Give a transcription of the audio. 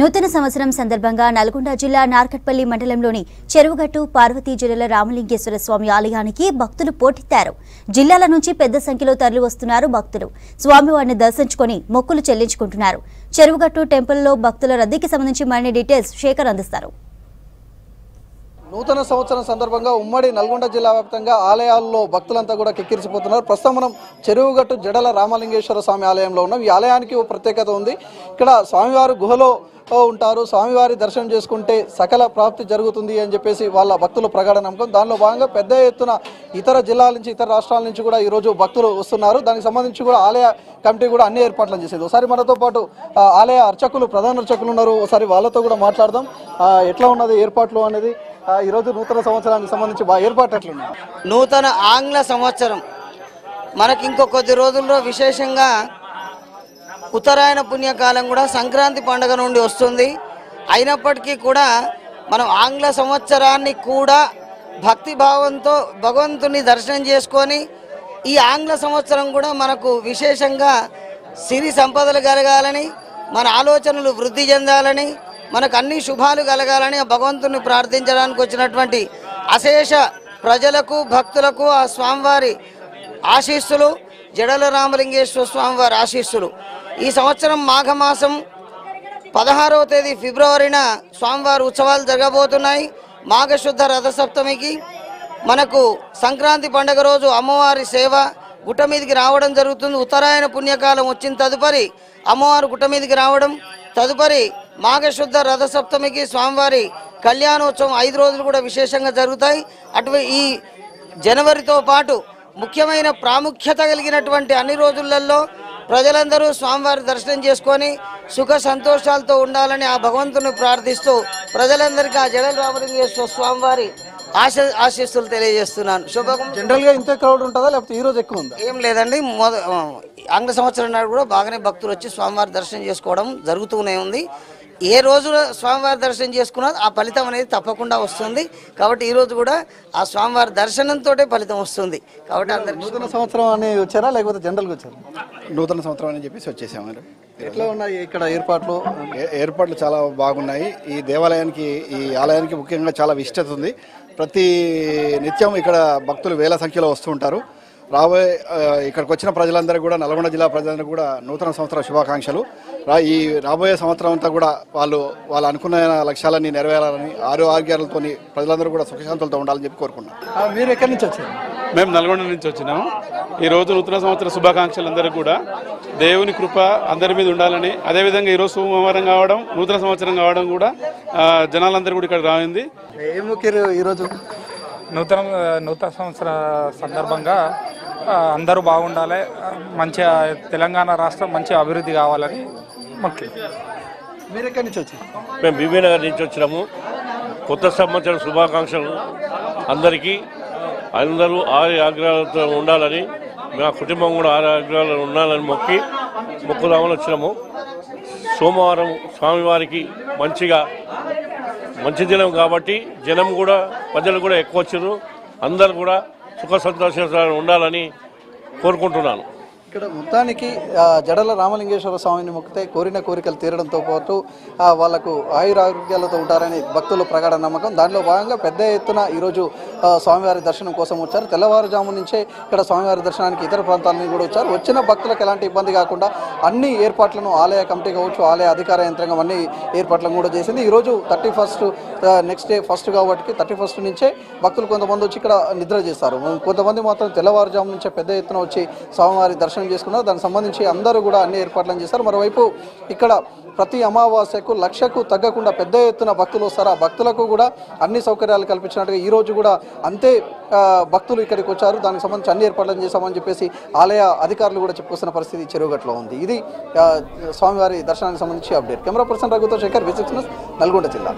నూతన సంవత్సరం సందర్భంగా నల్గొండ జిల్లా నార్కట్పల్లి మండలంలోని చెరువుగట్టు పార్వతీ జిల్లాల రామలింగేశ్వర స్వామి ఆలయానికి భక్తులు పోటెత్తారు. జిల్లాల నుంచి పెద్ద సంఖ్యలో తరలి వస్తున్నారు భక్తులు. స్వామివారిని దర్శించుకొని మొక్కులు చెల్లించుకుంటున్నారు. చెరువుగట్టు టెంపుల్లో భక్తుల రద్దీకి సంబంధించి మరిన్ని డీటెయిల్స్ శేఖర్ అందిస్తారు. నూతన సంవత్సరం సందర్భంగా ఉమ్మడి నల్గొండ జిల్లా వ్యాప్తంగా ఆలయాల్లో భక్తులంతా కూడా కిక్కిరిసిపోతున్నారు. ప్రస్తుతం మనం చెరువుగట్టు జడల రామలింగేశ్వర స్వామి ఆలయంలో ఉన్నాం. ఈ ఆలయానికి ఓ ప్రత్యేకత ఉంది. ఇక్కడ స్వామివారు గుహలో ఉంటారు. స్వామివారి దర్శనం చేసుకుంటే సకల ప్రాప్తి జరుగుతుంది అని చెప్పేసి వాళ్ళ భక్తులు ప్రగాఢ నమ్మకం. దానిలో భాగంగా పెద్ద ఎత్తున ఇతర జిల్లాల నుంచి ఇతర రాష్ట్రాల నుంచి కూడా ఈరోజు భక్తులు వస్తున్నారు. దానికి సంబంధించి కూడా ఆలయ కమిటీ కూడా అన్ని ఏర్పాట్లను చేసేది. ఒకసారి మనతో పాటు ఆలయ అర్చకులు ప్రధాన అర్చకులు ఉన్నారు. ఒకసారి వాళ్ళతో కూడా మాట్లాడదాం. ఎట్లా ఉన్నది ఏర్పాట్లు అనేది, ఈరోజు నూతన సంవత్సరానికి సంబంధించి ఏర్పాట్లు ఎట్లున్నాయి? నూతన ఆంగ్ల సంవత్సరం మనకి ఇంకో కొద్ది రోజుల్లో విశేషంగా ఉత్తరాయణ పుణ్యకాలం కూడా సంక్రాంతి పండుగ నుండి వస్తుంది. అయినప్పటికీ కూడా మనం ఆంగ్ల సంవత్సరాన్ని కూడా భక్తిభావంతో భగవంతుని దర్శనం చేసుకొని ఈ ఆంగ్ల సంవత్సరం కూడా మనకు విశేషంగా సిరి సంపదలు కలగాలని, మన ఆలోచనలు వృద్ధి చెందాలని, మనకు అన్ని శుభాలు కలగాలని భగవంతుని ప్రార్థించడానికి వచ్చినటువంటి అశేష ప్రజలకు భక్తులకు ఆ స్వామివారి ఆశీస్సులు, జడల రామలింగేశ్వర స్వామివారి ఆశీస్సులు. ఈ సంవత్సరం మాఘమాసం 16వ తేదీ ఫిబ్రవరిన స్వామివారి ఉత్సవాలు జరగబోతున్నాయి. మాఘశుద్ధ రథసప్తమికి మనకు సంక్రాంతి పండుగ రోజు అమ్మవారి సేవ గుట్ట మీదకి రావడం జరుగుతుంది. ఉత్తరాయణ పుణ్యకాలం వచ్చిన తదుపరి అమ్మవారు గుట్ట మీదకి రావడం, తదుపరి మాఘశుద్ధ రథసప్తమికి స్వామివారి కళ్యాణోత్సవం 5 రోజులు కూడా విశేషంగా జరుగుతాయి. అటు ఈ జనవరితో పాటు ముఖ్యమైన ప్రాముఖ్యత కలిగినటువంటి అన్ని రోజులలో ప్రజలందరూ స్వామివారి దర్శనం చేసుకొని సుఖ సంతోషాలతో ఉండాలని ఆ భగవంతుని ప్రార్థిస్తూ ప్రజలందరికీ ఆ జడల రామలింగేశ్వర స్వామివారి ఆశీస్సులు తెలియజేస్తున్నాను. శుభం. జనరల్గా ఇంత క్రౌడ్ ఉంటుందా లేకపోతే ఈ రోజు ఎక్కువ ఉందా? ఏం లేదండి, ఆంగ్ల సంవత్సరం నాడు కూడా బాగానే భక్తులు వచ్చి స్వామివారి దర్శనం చేసుకోవడం జరుగుతూనే ఉంది. ఏ రోజు స్వామివారి దర్శనం చేసుకున్నా ఆ ఫలితం అనేది తప్పకుండా వస్తుంది. కాబట్టి ఈ రోజు కూడా ఆ స్వామివారి దర్శనంతో ఫలితం వస్తుంది. కాబట్టి అందరికీ నూతన సంవత్సరం అని వచ్చారా లేకపోతే జనరల్గా వచ్చారా? నూతన సంవత్సరం అని చెప్పేసి వచ్చేసాము. ఎట్లా ఉన్నాయి ఇక్కడ ఏర్పాట్లు? ఏర్పాట్లు చాలా బాగున్నాయి. ఈ దేవాలయానికి, ఈ ఆలయానికి ముఖ్యంగా చాలా విశిష్టత ఉంది. ప్రతి నిత్యం ఇక్కడ భక్తులు వేల సంఖ్యలో వస్తూ ఉంటారు. రాబోయే ఇక్కడికి వచ్చిన ప్రజలందరికీ కూడా, నల్గొండ జిల్లా ప్రజలందరికీ కూడా నూతన సంవత్సర శుభాకాంక్షలు. ఈ రాబోయే సంవత్సరం అంతా కూడా వాళ్ళు అనుకున్న లక్ష్యాలన్నీ నెరవేరాలని, ఆరోగ్యాలతో ప్రజలందరూ కూడా సుఖశాంతులతో ఉండాలని చెప్పి కోరుకున్నాం. మీరు ఎక్కడి నుంచి వచ్చారు? మేము నల్గొండ నుంచి వచ్చినాము. ఈరోజు నూతన సంవత్సర శుభాకాంక్షలు అందరికీ కూడా, దేవుని కృప అందరి మీద ఉండాలని, అదేవిధంగా ఈరోజు సోమవారం కావడం, నూతన సంవత్సరం కావడం కూడా జనాలందరూ కూడా ఇక్కడ రాయింది. ఏం మొక్కారు ఈరోజు? నూతన సంవత్సర సందర్భంగా అందరూ బాగుండాలి, మంచిగా తెలంగాణ రాష్ట్రం మంచిగా అభివృద్ధి కావాలని మొక్కి. మీరు ఎక్కడి నుంచి వచ్చారు? మేము బీబీనగర్ నుంచి వచ్చినాము. కొత్త సంవత్సరం శుభాకాంక్షలు అందరికీ. అందరూ ఆరోగ్యాలతో ఉండాలని, మా కుటుంబం కూడా ఆరోగ్యాలు ఉండాలని మొక్కుదామని వచ్చినాము. సోమవారం స్వామివారికి మంచి దినం కాబట్టి జనం కూడా, ప్రజలు కూడా ఎక్కువ వచ్చారు. అందరూ కూడా సుఖ సంతోషాలు ఉండాలని కోరుకుంటున్నాను. ఇక్కడ మొత్తానికి జడల రామలింగేశ్వర స్వామిని మొక్కితే కోరిన కోరికలు తీరడంతో పాటు వాళ్లకు ఆయురారోగ్యాలతో ఉంటారని భక్తులు ప్రగాఢ నమ్మకం. దానిలో భాగంగా పెద్ద ఎత్తున ఈరోజు స్వామివారి దర్శనం కోసం వచ్చారు. తెల్లవారుజాము నుంచే ఇక్కడ స్వామివారి దర్శనానికి ఇతర ప్రాంతాల నుంచి కూడా వచ్చారు. వచ్చిన భక్తులకు ఎలాంటి ఇబ్బంది కాకుండా అన్ని ఏర్పాట్లను ఆలయ కమిటీ కావచ్చు, ఆలయ అధికార యంత్రాంగం అన్ని ఏర్పాట్లను కూడా చేసింది. ఈరోజు 31 నెక్స్ట్ డే 1 కాబట్టి 31 నుంచే భక్తులు కొంతమంది వచ్చి ఇక్కడ నిద్ర చేస్తారు. కొంతమంది మాత్రం తెల్లవారుజాము నుంచే పెద్ద ఎత్తున వచ్చి స్వామివారి దర్శనం చేసుకున్నారు. దానికి సంబంధించి అందరూ కూడా అన్ని ఏర్పాట్లను చేశారు. మరోవైపు ఇక్కడ ప్రతి అమావాస్యకు 1,00,000కు తగ్గకుండా పెద్ద ఎత్తున భక్తులు వస్తారు. ఆ భక్తులకు కూడా అన్ని సౌకర్యాలు కల్పించినట్టుగా ఈ రోజు కూడా అంతే భక్తులు ఇక్కడికి వచ్చారు. దానికి సంబంధించి అన్ని ఏర్పాట్లను చేశామని చెప్పేసి ఆలయ అధికారులు కూడా చెప్పుకొస్తున్న పరిస్థితి చెరువుగట్లో ఉంది. ఇది స్వామివారి దర్శనానికి సంబంధించి అప్డేట్. కెమెరా పర్సన్ రఘుతో శేఖర్, V6 న్యూస్, నల్గొండ జిల్లా.